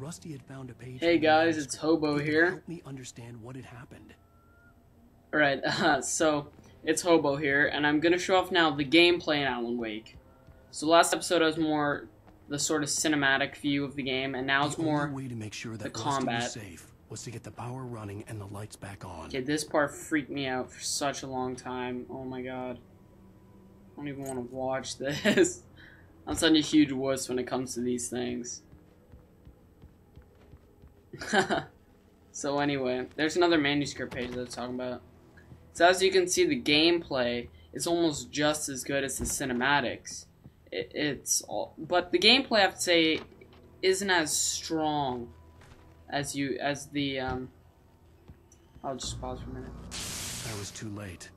Rusty had found a page. Hey guys, it's Hobo here. Help me understand what had happened. Alright, so it's Hobo here, and I'm gonna show off now the gameplay in Alan Wake. So last episode I was more the sort of cinematic view of the game, and now it's more way to make sure that the combat. was safe was to get the power running and the lights back on. Okay, this part freaked me out for such a long time. Oh my god. I don't even want to watch this. I'm such a huge wuss when it comes to these things. So anyway, there's another manuscript page that I'm talking about. So as you can see, the gameplay is almost just as good as the cinematics. But the gameplay, I have to say, isn't as strong as the I'll just pause for a minute. I was too late.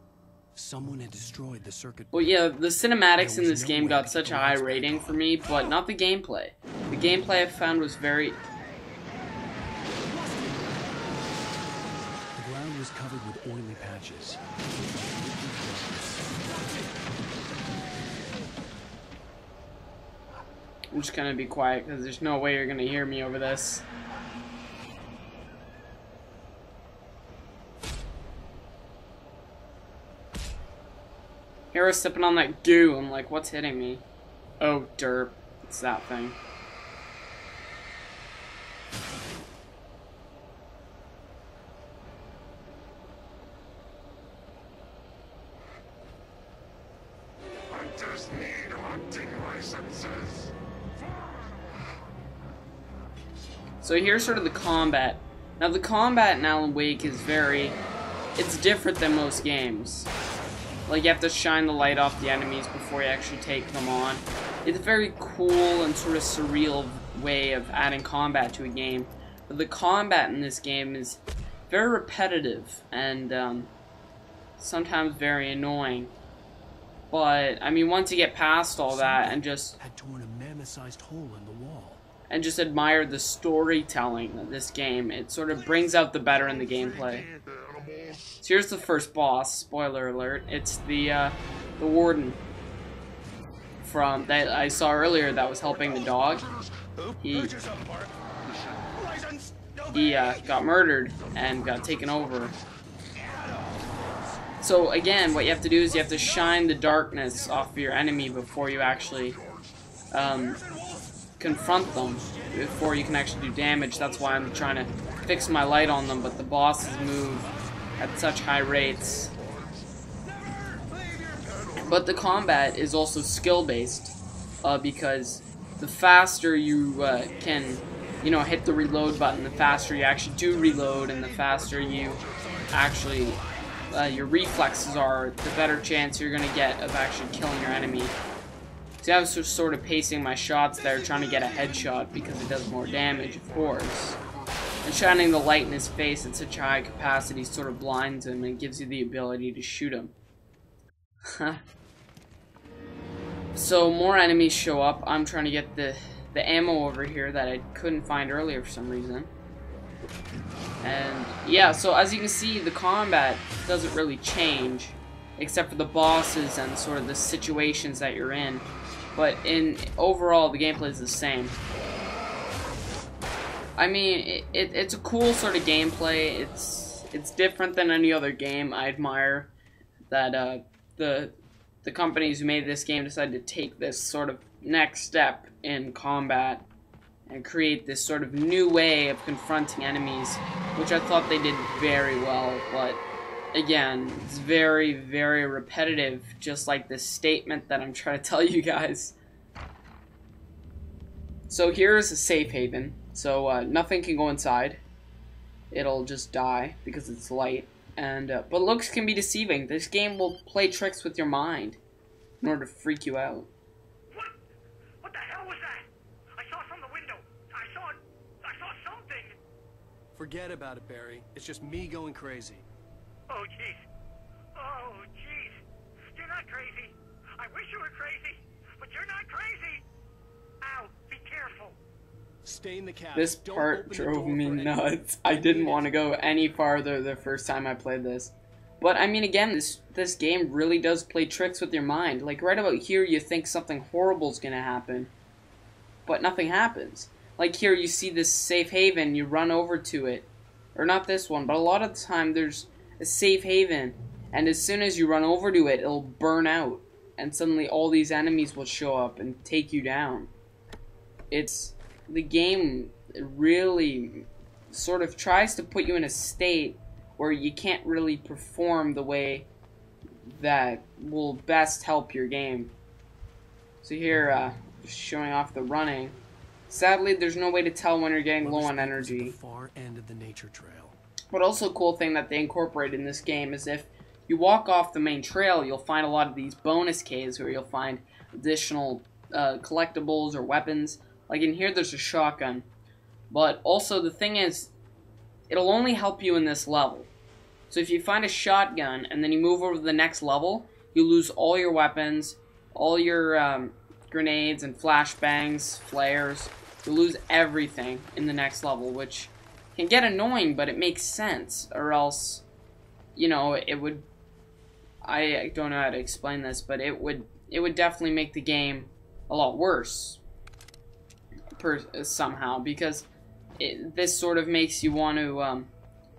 Someone had destroyed the circuit. Well, yeah, the cinematics in this game got such a high rating for me, but not the gameplay. The gameplay I found was very... The ground was covered with oily patches. I'm just gonna be quiet because there's no way you're gonna hear me over this. Here I was stepping on that goo. I'm like, what's hitting me? Oh, derp. It's that thing. Hunters need hunting licenses. So here's sort of the combat. Now the combat in Alan Wake is it's different than most games. Like, you have to shine the light off the enemies before you actually take them on. It's a very cool and sort of surreal way of adding combat to a game. But the combat in this game is very repetitive and sometimes very annoying. But, I mean, once you get past all that and just... had torn a mammoth-sized hole in the wall. And just admire the storytelling of this game, it sort of brings out the better in the gameplay. So here's the first boss, spoiler alert. It's the warden from that I saw earlier that was helping the dog. He got murdered and got taken over. So again, what you have to do is you have to shine the darkness off of your enemy before you actually confront them, before you can actually do damage. That's why I'm trying to fix my light on them, but the bosses move at such high rates. But the combat is also skill-based, because the faster you can, hit the reload button, the faster you actually do reload, and the faster you actually, your reflexes are, the better chance you're going to get of actually killing your enemy. See, I was just sort of pacing my shots there, trying to get a headshot, because it does more damage, of course. And shining the light in his face at such a high capacity sort of blinds him and gives you the ability to shoot him. So more enemies show up. I'm trying to get the ammo over here that I couldn't find earlier for some reason. And yeah, so as you can see, the combat doesn't really change, except for the bosses and sort of the situations that you're in. But overall, the gameplay is the same. I mean, it's a cool sort of gameplay. It's different than any other game. I admire that the companies who made this game decided to take this sort of next step in combat and create this sort of new way of confronting enemies, which I thought they did very well. But again, it's very, very repetitive, just like this statement that I'm trying to tell you guys. So here's a safe haven. So nothing can go inside. It'll just die because it's light. And but looks can be deceiving. This game will play tricks with your mind in order to freak you out. What the hell was that? I saw from the window. I saw something. Forget about it, Barry. It's just me going crazy. Oh jeez. Oh jeez. You're not crazy. I wish you were crazy, but you're not crazy. Ow, be careful. Stay in the cab. This part drove me nuts. I didn't want to go any farther the first time I played this. But I mean, again, this game really does play tricks with your mind. Like right about here, you think something horrible is gonna happen, but nothing happens. like here you see this safe haven, you run over to it. Or not this one, but a lot of the time there's a safe haven, and as soon as you run over to it, it'll burn out, and suddenly all these enemies will show up and take you down. The game really sort of tries to put you in a state where you can't really perform the way that will best help your game. So here, just showing off the running. Sadly, there's no way to tell when you're getting low on energy. The far end of the nature trail. But also a cool thing that they incorporate in this game is if you walk off the main trail, you'll find a lot of these bonus caves where you'll find additional collectibles or weapons. Like in here, there's a shotgun. But also the thing is, it'll only help you in this level. So if you find a shotgun and then you move over to the next level, you lose all your weapons, all your grenades and flashbangs, flares. You lose everything in the next level, which can get annoying, but it makes sense. Or else, you know, it would... I don't know how to explain this, but it would definitely make the game a lot worse somehow, because this sort of makes you want to,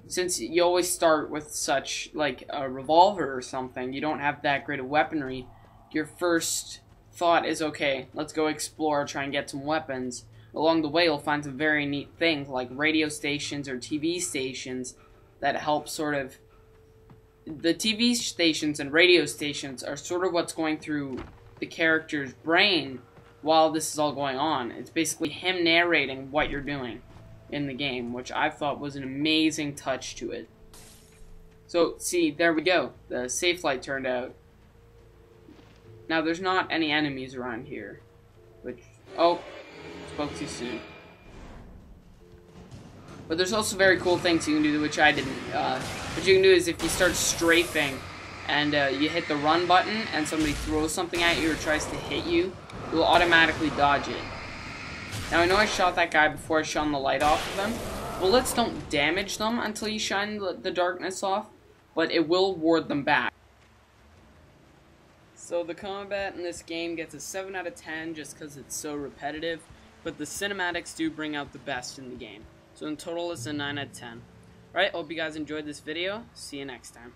since you always start with such, like, a revolver or something, you don't have that great of weaponry, your first thought is, okay, let's go explore, try and get some weapons. Along the way, you'll find some very neat things, like radio stations or TV stations that help sort of... The TV stations and radio stations are sort of what's going through the character's brain while this is all going on. It's basically him narrating what you're doing in the game, which I thought was an amazing touch to it. So, see, there we go. The safe light turned out. Now, there's not any enemies around here. Which, oh, spoke too soon. But there's also very cool things you can do, which I didn't. What you can do is if you start strafing and you hit the run button and somebody throws something at you or tries to hit you, you'll automatically dodge it. Now, I know I shot that guy before I shone the light off of them. Bullets don't damage them until you shine the darkness off, but it will ward them back. So the combat in this game gets a 7 out of 10 just because it's so repetitive, but the cinematics do bring out the best in the game. So in total, it's a 9 out of 10. Alright, hope you guys enjoyed this video. See you next time.